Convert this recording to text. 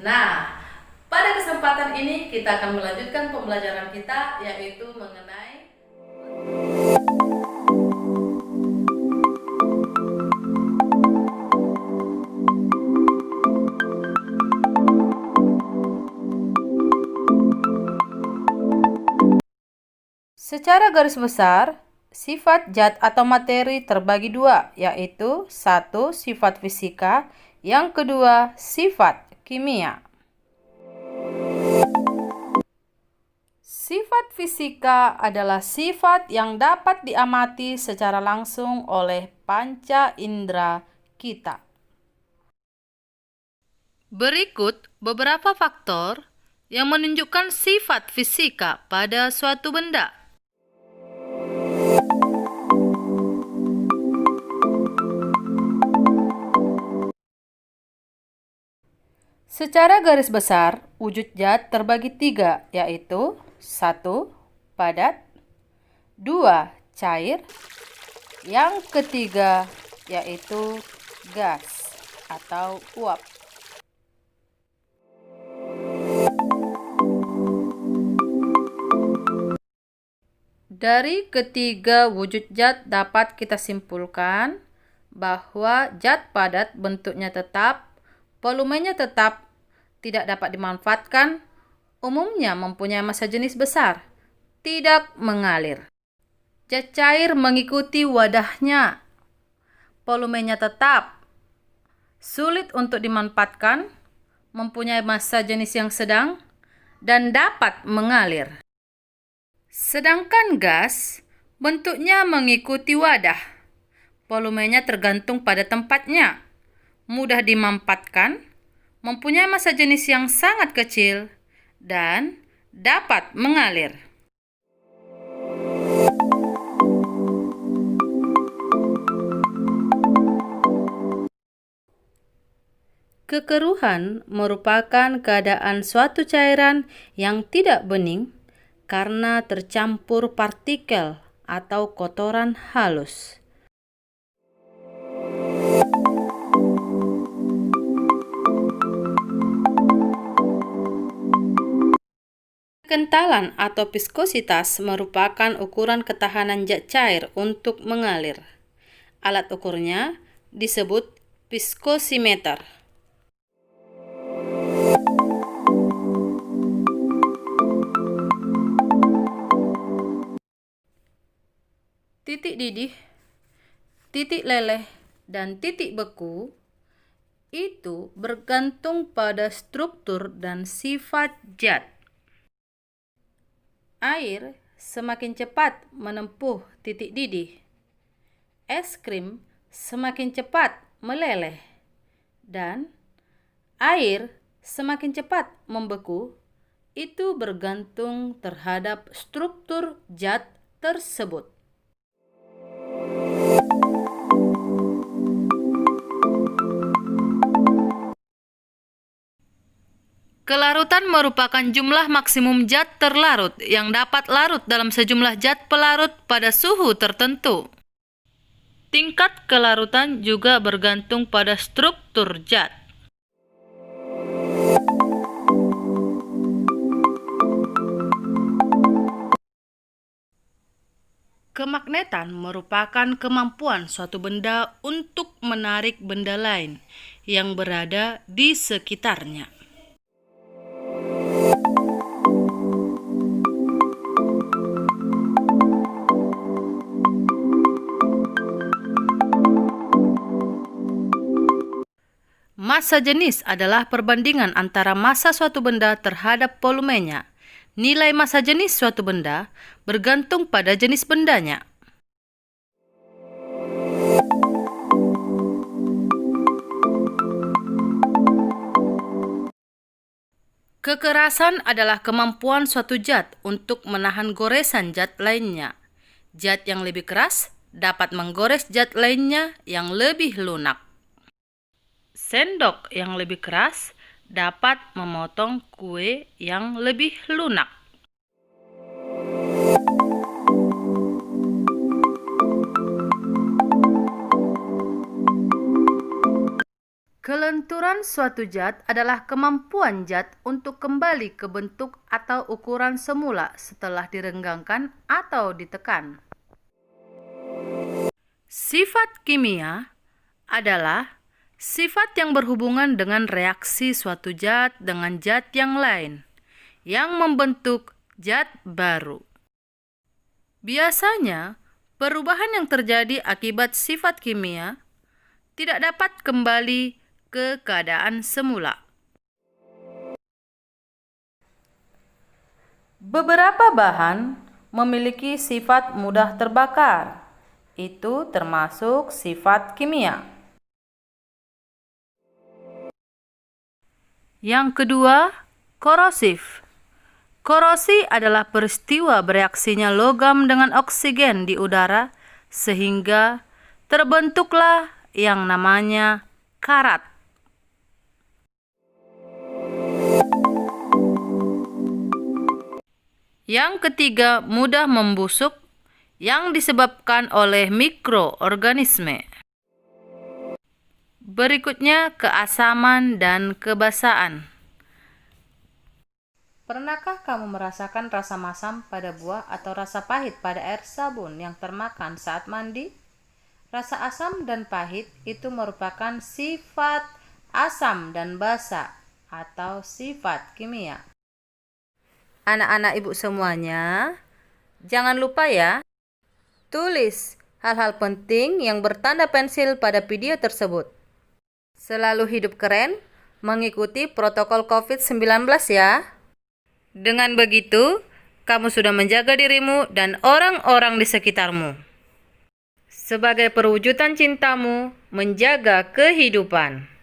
Nah, pada kesempatan ini kita akan melanjutkan pembelajaran kita, yaitu mengenai secara garis besar. Sifat zat atau materi terbagi dua, yaitu satu sifat fisika, yang kedua sifat kimia. Sifat fisika adalah sifat yang dapat diamati secara langsung oleh panca indera kita. Berikut beberapa faktor yang menunjukkan sifat fisika pada suatu benda. Secara garis besar, wujud zat terbagi tiga, yaitu 1. Padat, 2. Cair, yang ketiga yaitu gas atau uap. Dari ketiga wujud zat dapat kita simpulkan bahwa zat padat bentuknya tetap, volumenya tetap, tidak dapat dimanfaatkan, umumnya mempunyai massa jenis besar, tidak mengalir. Zat cair mengikuti wadahnya, volumenya tetap, sulit untuk dimanfaatkan, mempunyai massa jenis yang sedang, dan dapat mengalir. Sedangkan gas bentuknya mengikuti wadah, volumenya tergantung pada tempatnya, mudah dimanfaatkan, mempunyai massa jenis yang sangat kecil, dan dapat mengalir. Kekeruhan merupakan keadaan suatu cairan yang tidak bening karena tercampur partikel atau kotoran halus. Kekentalan atau viskositas merupakan ukuran ketahanan zat cair untuk mengalir. Alat ukurnya disebut viskosimeter. Titik didih, titik leleh, dan titik beku itu bergantung pada struktur dan sifat zat. Air semakin cepat menempuh titik didih. Es krim semakin cepat meleleh. Dan air semakin cepat membeku. Itu bergantung terhadap struktur zat tersebut. Kelarutan merupakan jumlah maksimum zat terlarut yang dapat larut dalam sejumlah zat pelarut pada suhu tertentu. Tingkat kelarutan juga bergantung pada struktur zat. Kemagnetan merupakan kemampuan suatu benda untuk menarik benda lain yang berada di sekitarnya. Massa jenis adalah perbandingan antara massa suatu benda terhadap volumenya. Nilai massa jenis suatu benda bergantung pada jenis bendanya. Kekerasan adalah kemampuan suatu zat untuk menahan goresan zat lainnya. Zat yang lebih keras dapat menggores zat lainnya yang lebih lunak. Sendok yang lebih keras dapat memotong kue yang lebih lunak. Kelenturan suatu zat adalah kemampuan zat untuk kembali ke bentuk atau ukuran semula setelah direnggangkan atau ditekan. Sifat kimia adalah sifat yang berhubungan dengan reaksi suatu zat dengan zat yang lain, yang membentuk zat baru. Biasanya, perubahan yang terjadi akibat sifat kimia tidak dapat kembali ke keadaan semula. Beberapa bahan memiliki sifat mudah terbakar. Itu termasuk sifat kimia. Yang kedua, korosif. Korosi adalah peristiwa bereaksinya logam dengan oksigen di udara sehingga terbentuklah yang namanya karat. Yang ketiga, mudah membusuk yang disebabkan oleh mikroorganisme. Berikutnya, keasaman dan kebasaan. Pernahkah kamu merasakan rasa masam pada buah atau rasa pahit pada air sabun yang termakan saat mandi? Rasa asam dan pahit itu merupakan sifat asam dan basa atau sifat kimia. Anak-anak ibu semuanya, jangan lupa ya, tulis hal-hal penting yang bertanda pensil pada video tersebut. Selalu hidup keren, mengikuti protokol COVID-19 ya. Dengan begitu, kamu sudah menjaga dirimu dan orang-orang di sekitarmu. Sebagai perwujudan cintamu, menjaga kehidupan.